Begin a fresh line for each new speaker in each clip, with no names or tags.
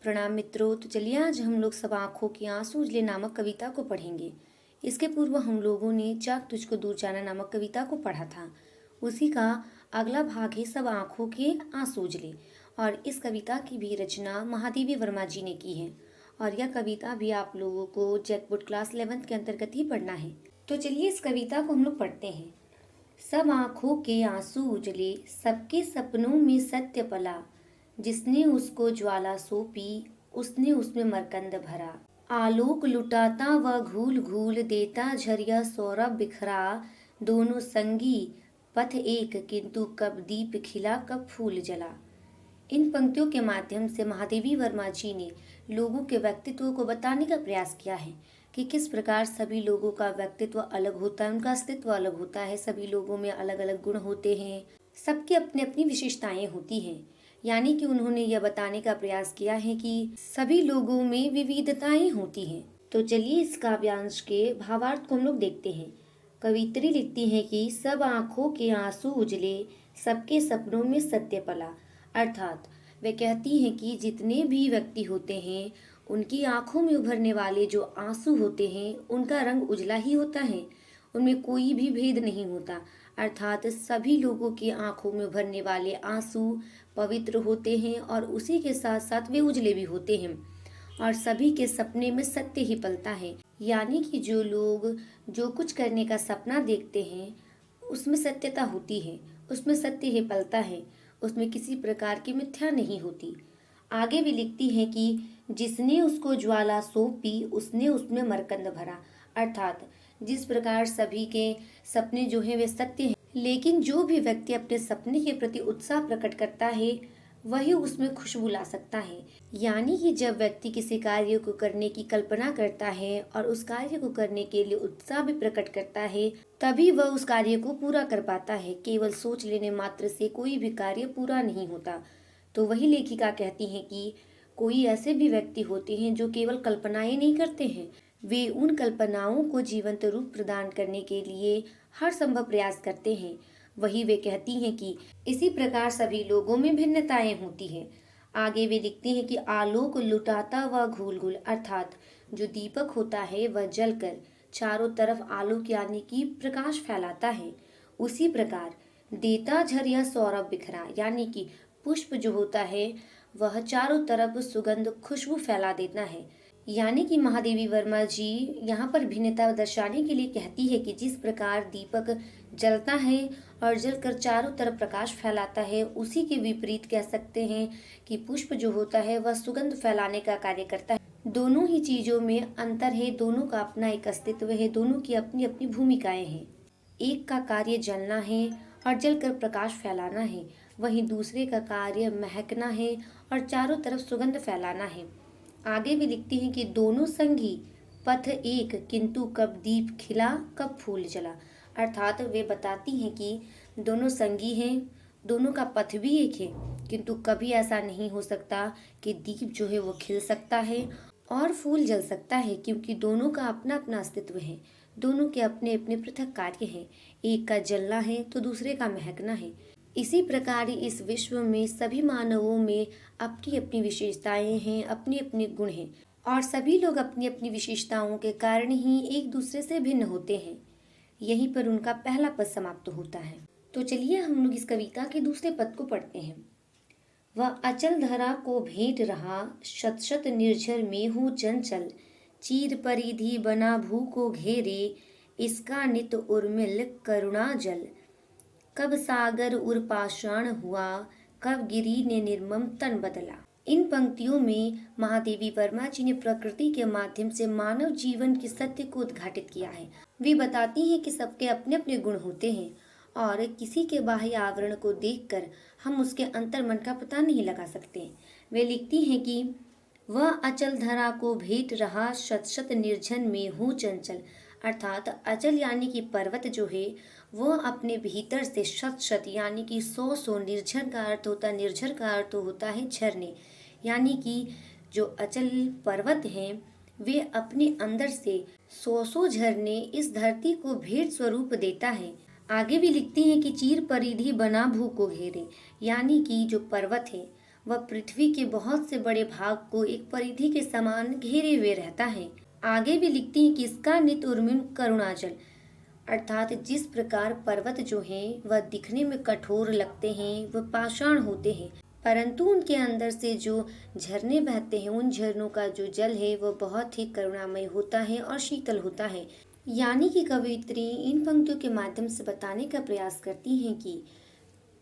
प्रणाम मित्रों। तो चलिए आज हम लोग सब आँखों की आंसू उजले नामक कविता को पढ़ेंगे। इसके पूर्व हम लोगों ने चाक तुझको दूर जाना नामक कविता को पढ़ा था। उसी का अगला भाग है सब आँखों के आंसू उजले। और इस कविता की भी रचना महादेवी वर्मा जी ने की है। और यह कविता भी आप लोगों को जैकबोर्ड क्लास 11th के अंतर्गत ही पढ़ना है। तो चलिए इस कविता को हम लोग पढ़ते हैं। सब आँखों के आंसू उजले, सबके सपनों में सत्य पला। जिसने उसको ज्वाला सौंपी, उसने उसमें मरकंद भरा। आलोक लुटाता व घूल घूल देता झरिया सौरभ बिखरा। दोनों संगी पथ एक, किंतु कब दीप खिला कब फूल जला। इन पंक्तियों के माध्यम से महादेवी वर्मा जी ने लोगों के व्यक्तित्व को बताने का प्रयास किया है कि किस प्रकार सभी लोगों का व्यक्तित्व अलग होता है, उनका अस्तित्व अलग होता है, सभी लोगों में अलग अलग गुण होते हैं, सबकी अपनी अपनी विशेषताएं होती हैं। यानी कि उन्होंने यह बताने का प्रयास किया है कि सभी लोगों में विविधताएं होती हैं। तो चलिए इस काव्यांश के भावार्थ को हम लोग देखते हैं। कवित्री लिखती हैं कि सब आंखों के आंसू उजले, सबके सपनों में सत्य पला। अर्थात वे कहती हैं कि जितने भी व्यक्ति होते हैं उनकी आंखों में उभरने वाले जो आंसू होते हैं उनका रंग उजला ही होता है, उनमें कोई भी भेद नहीं होता। अर्थात सभी लोगों की आंखों में उभरने वाले आंसू पवित्र होते हैं और उसी के साथ साथ वे उजले भी होते हैं। और सभी के सपने में सत्य ही पलता है। यानी कि जो लोग जो कुछ करने का सपना देखते हैं उसमें सत्यता होती है, उसमें सत्य ही पलता है, उसमें किसी प्रकार की मिथ्या नहीं होती। आगे भी लिखती है कि जिसने उसको ज्वाला सौंपी, उसने उसमें मरकंद भरा। अर्थात जिस प्रकार सभी के सपने जो हैं वे सत्य हैं, लेकिन जो भी व्यक्ति अपने सपने के प्रति उत्साह प्रकट करता है वही उसमें खुशबू ला सकता है। यानी कि जब व्यक्ति किसी कार्य को करने की कल्पना करता है और उस कार्य को करने के लिए उत्साह भी प्रकट करता है, तभी वह उस कार्य को पूरा कर पाता है। केवल सोच लेने मात्र से कोई भी कार्य पूरा नहीं होता। तो वही लेखिका कहती हैं कि कोई ऐसे भी व्यक्ति होते हैं जो केवल कल्पनाएं नहीं करते हैं, वे उन कल्पनाओं को जीवंत रूप प्रदान करने के लिए हर संभव प्रयास करते हैं। वही वे कहती हैं कि इसी प्रकार सभी लोगों में भिन्नताएं होती हैं। आगे वे लिखती हैं कि आलोक लुटाता व घूल घूल। अर्थात जो दीपक होता है वह जलकर चारों तरफ आलोक यानी कि प्रकाश फैलाता है, उसी प्रकार देता झरिया सौरभ बिखरा। यानी कि पुष्प जो होता है वह चारों तरफ सुगंध खुशबू फैला देता है। यानी कि महादेवी वर्मा जी यहाँ पर भिन्नता दर्शाने के लिए कहती है कि जिस प्रकार दीपक जलता है और जलकर चारों तरफ प्रकाश फैलाता है, उसी के विपरीत कह सकते हैं कि पुष्प जो होता है वह सुगंध फैलाने का कार्य करता है। दोनों ही चीजों में अंतर है, दोनों का अपना एक अस्तित्व है, दोनों की अपनी अपनी भूमिकाएं हैं। एक का कार्य जलना है और जलकर प्रकाश फैलाना है, वहीं दूसरे का कार्य महकना है और चारों तरफ सुगंध फैलाना है। आगे भी लिखती हैं कि दोनों संगी पथ एक, किंतु कब दीप खिला कब फूल जला। अर्थात वे बताती हैं कि दोनों संगी हैं, दोनों का पथ भी एक है, किंतु कभी ऐसा नहीं हो सकता कि दीप जो है वो खिल सकता है और फूल जल सकता है, क्योंकि दोनों का अपना अपना अस्तित्व है, दोनों के अपने अपने पृथक कार्य हैं। एक का जलना है तो दूसरे का महकना है। इसी प्रकार इस विश्व में सभी मानवों में अपनी अपनी विशेषताएं हैं, अपने अपने गुण हैं और सभी लोग अपनी अपनी विशेषताओं के कारण ही एक दूसरे से भिन्न होते हैं। यहीं पर उनका पहला पद समाप्त होता है। तो चलिए हम लोग इस कविता के दूसरे पद को पढ़ते हैं। वह अचल धरा को भेंट रहा, शत शत निर्झर में हूँ चंचल। चीर परिधि बना भू को घेरे, इसका नित उर्मिल करुणा जल। कब सागर उर पाषाण हुआ, कब गिरी ने निर्मम तन बदला। इन पंक्तियों में महादेवी वर्मा जी ने प्रकृति के माध्यम से मानव जीवन के सत्य को उद्घाटित किया है। वे बताती हैं कि सबके अपने अपने गुण होते हैं और किसी के बाह्य आवरण को देखकर हम उसके अंतर मन का पता नहीं लगा सकते। वे लिखती हैं कि वह अचल धरा को भेंट रहा, शत शत निर्जन में हूँ चंचल। अर्थात अचल यानी कि पर्वत जो है वह अपने भीतर से शत शत यानी कि सौ सौ, निर्झर का अर्थ होता है, निर्झर का अर्थ होता है झरने, यानी कि जो अचल पर्वत हैं वे अपने अंदर से सौ सौ झरने इस धरती को भेंट स्वरूप देता है। आगे भी लिखती हैं कि चीर परिधि बना भू को घेरे, यानी कि जो पर्वत है वह पृथ्वी के बहुत से बड़े भाग को एक परिधि के समान घेरे हुए रहता है। आगे भी लिखती हैं कि इसका नित उर्मिन करुणाचल, अर्थात जिस प्रकार पर्वत जो हैं वह दिखने में कठोर लगते हैं, वह पाषाण होते हैं, परंतु उनके अंदर से जो झरने बहते हैं उन झरनों का जो जल है वह बहुत ही करुणामय होता है और शीतल होता है। यानी कि कवयित्री इन पंक्तियों के माध्यम से बताने का प्रयास करती हैं कि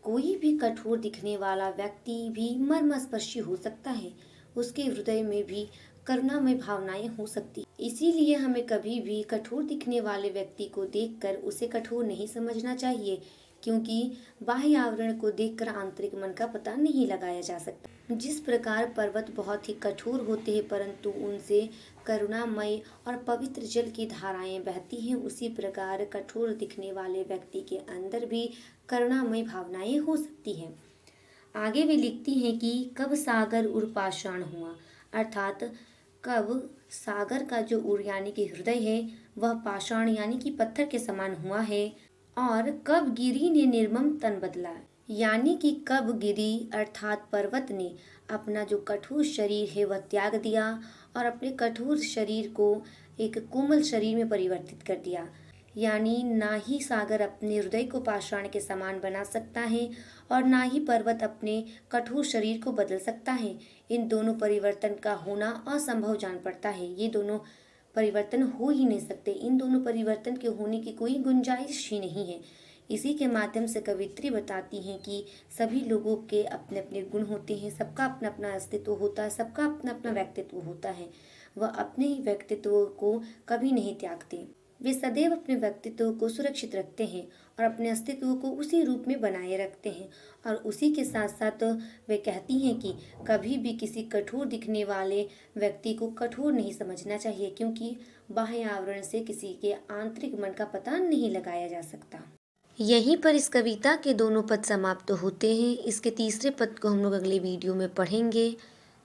कोई भी कठोर दिखने वाला व्यक्ति भी मर्मस्पर्शी हो सकता है, उसके हृदय में भी करुणामय भावनाएं हो सकती। इसीलिए हमें कभी भी कठोर दिखने वाले व्यक्ति को देखकर उसे कठोर नहीं समझना चाहिए, क्योंकि बाह्य आवरण को देखकर आंतरिक मन का पता नहीं लगाया जा सकता। जिस प्रकार पर्वत बहुत ही कठोर होते हैं परंतु उनसे करुणामय और पवित्र जल की धाराएं बहती हैं, उसी प्रकार कठोर दिखने वाले व्यक्ति के अंदर भी करुणामय भावनाएं हो सकती हैं। आगे वे लिखती हैं कि कब सागर उर पाषाण हुआ, अर्थात कब सागर का जो उर यानी कि हृदय है वह पाषाण यानी कि पत्थर के समान हुआ है, और कब गिरी ने निर्मम तन बदला, यानी कि कब गिरी अर्थात पर्वत ने अपना जो कठोर शरीर है वह त्याग दिया और अपने कठोर शरीर को एक कोमल शरीर में परिवर्तित कर दिया। यानी ना ही सागर अपने हृदय को पाषाण के समान बना सकता है और ना ही पर्वत अपने कठोर शरीर को बदल सकता है। इन दोनों परिवर्तन का होना असंभव जान पड़ता है। ये दोनों परिवर्तन हो ही नहीं सकते, इन दोनों परिवर्तन के होने की कोई गुंजाइश ही नहीं है। इसी के माध्यम से कवित्री बताती हैं कि सभी लोगों के अपने अपने गुण होते हैं, सबका अपना अपना अस्तित्व होता है, सबका अपना अपना व्यक्तित्व होता है। वह अपने ही व्यक्तित्व को कभी नहीं त्यागते, वे सदैव अपने व्यक्तित्व को सुरक्षित रखते हैं और अपने अस्तित्व को उसी रूप में बनाए रखते हैं। और उसी के साथ साथ वे कहती हैं कि कभी भी किसी कठोर दिखने वाले व्यक्ति को कठोर नहीं समझना चाहिए, क्योंकि बाह्य आवरण से किसी के आंतरिक मन का पता नहीं लगाया जा सकता। यहीं पर इस कविता के दोनों पद समाप्त होते हैं। इसके तीसरे पद को हम लोग अगले वीडियो में पढ़ेंगे।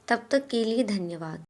तब तक के लिए धन्यवाद।